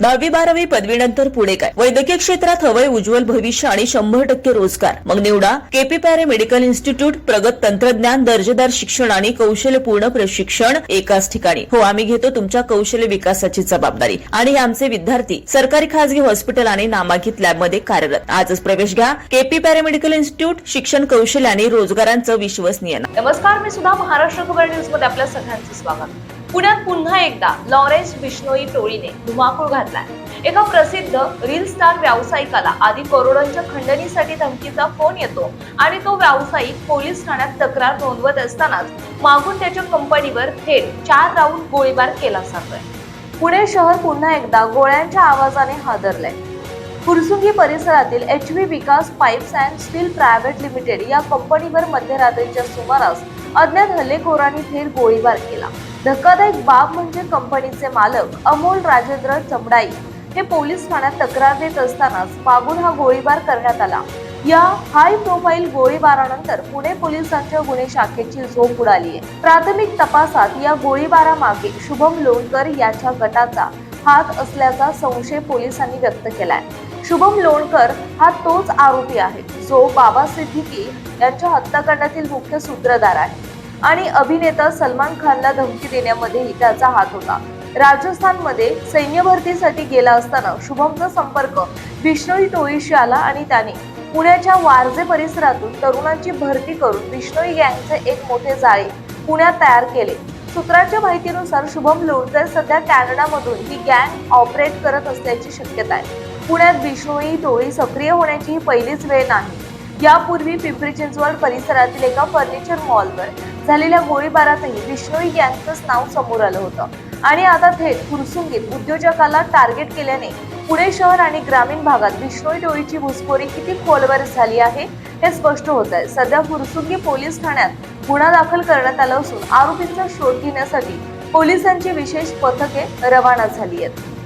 10वी-12वी पदवीनंतर पुढे काय? वैद्यकीय क्षेत्रात हवंय उज्ज्वल भविष्य आणि 100% रोजगार. मग निवडा केपी पॅरे मेडिकल इन्स्टिट्यूट. प्रगत तंत्रज्ञान, दर्जेदार शिक्षण आणि कौशल्यपूर्ण प्रशिक्षण एकाच ठिकाणी. हो, आम्ही घेतो तुमच्या कौशल्य विकासाची जबाबदारी आणि हे आमचे विद्यार्थी सरकारी खासगी हॉस्पिटल आणि नामांकित लॅबमध्ये कार्यरत. आजच प्रवेश घ्या केपी पॅरे मेडिकल इन्स्टिट्यूट. शिक्षण, कौशल्य आणि रोजगारांचं विश्वसनीय नाव. नमस्कार, मी सुद्धा महाराष्ट्र खबर न्यूज मध्ये आपल्या सगळ्यांचं स्वागत. पुण्यात पुन्हा एकदा लॉरेन्स बिश्नोई टोळीने धुमाकूळ घातलाय. एका प्रसिद्ध रील स्टार व्यावसायिकाला आधी करोडोंच्या खंडणीसाठी धमकीचा फोन येतो आणि तो व्यावसायिक पोलीस ठाण्यात तक्रार नोंदवत असतानाच मागून त्याच्या कंपनीवर थेट 4 राऊंड गोळीबार केला जातोय. पुणे शहर पुन्हा एकदा गोळ्यांच्या आवाजाने हादरलंय. फुरसुंगी परिसरातील HV Vikas pipes and still private limited या कंपनीवर मध्यरात्रीच्या सुमारास अज्ञात हल्लेखोरांनी थेट गोळीबार केला. धक्कादायक बाब म्हणजे कंपनीचे मालक अमोल राजेंद्र चमडाई हे पोलीस ठाण्यात तक्रार देत असतानाच मागून हा गोळीबार करण्यात आला. या हाय प्रोफाईल गोळीबारानंतर पुणे पोलिसांच्या गुन्हे शाखेची झोप उडाली आहे. प्राथमिक तपासात या गोळीबारामागे शुभम लोणकर याच्या गटाचा हात असल्याचा संशय पोलिसांनी व्यक्त केलाय. शुभम लोणकर हा तोच आरोपी आहे जो बाबा सिद्दीकी यांच्या हत्याकांडातील मुख्य सूत्रधार आहे आणि अभिनेता सलमान खानला धमकी देण्यामध्येही त्याचा हात होता. राजस्थानमध्ये सैन्य भरतीसाठी गेला असताना शुभमचा संपर्क बिश्नोई टोळीशी आला आणि त्याने पुण्याच्या वारजे परिसरातून तरुणांची भरती करून बिश्नोई गँगचे एक मोठे जाळे पुण्यात तयार केले. सूत्रांच्या माहितीनुसार शुभम लोणकर सध्या कॅनडामधून ही गँग ऑपरेट करत असल्याची शक्यता आहे. पुण्यात बिश्नोई टोळी सक्रिय होण्याची ही पहिलीच वेळ नाही. यापूर्वी पिंपरी चिंचवड परिसरातील एका फर्निचर मॉलवर झालेल्या गोळीबारातही बिश्नोई गँगचंच नाव समोर आलं होतं आणि आता थेट फुरसुंगीत उद्योजकाला टार्गेट केल्याने पुणे शहर आणि ग्रामीण भागात बिश्नोई टोळीची घुसखोरी किती खोलवर झाली आहे हे स्पष्ट होत आहे. सध्या फुरसुंगी पोलीस ठाण्यात गुन्हा दाखल करण्यात आला असून आरोपींचा शोध घेण्यासाठी पोलिसांची विशेष पथके रवाना झाली आहेत.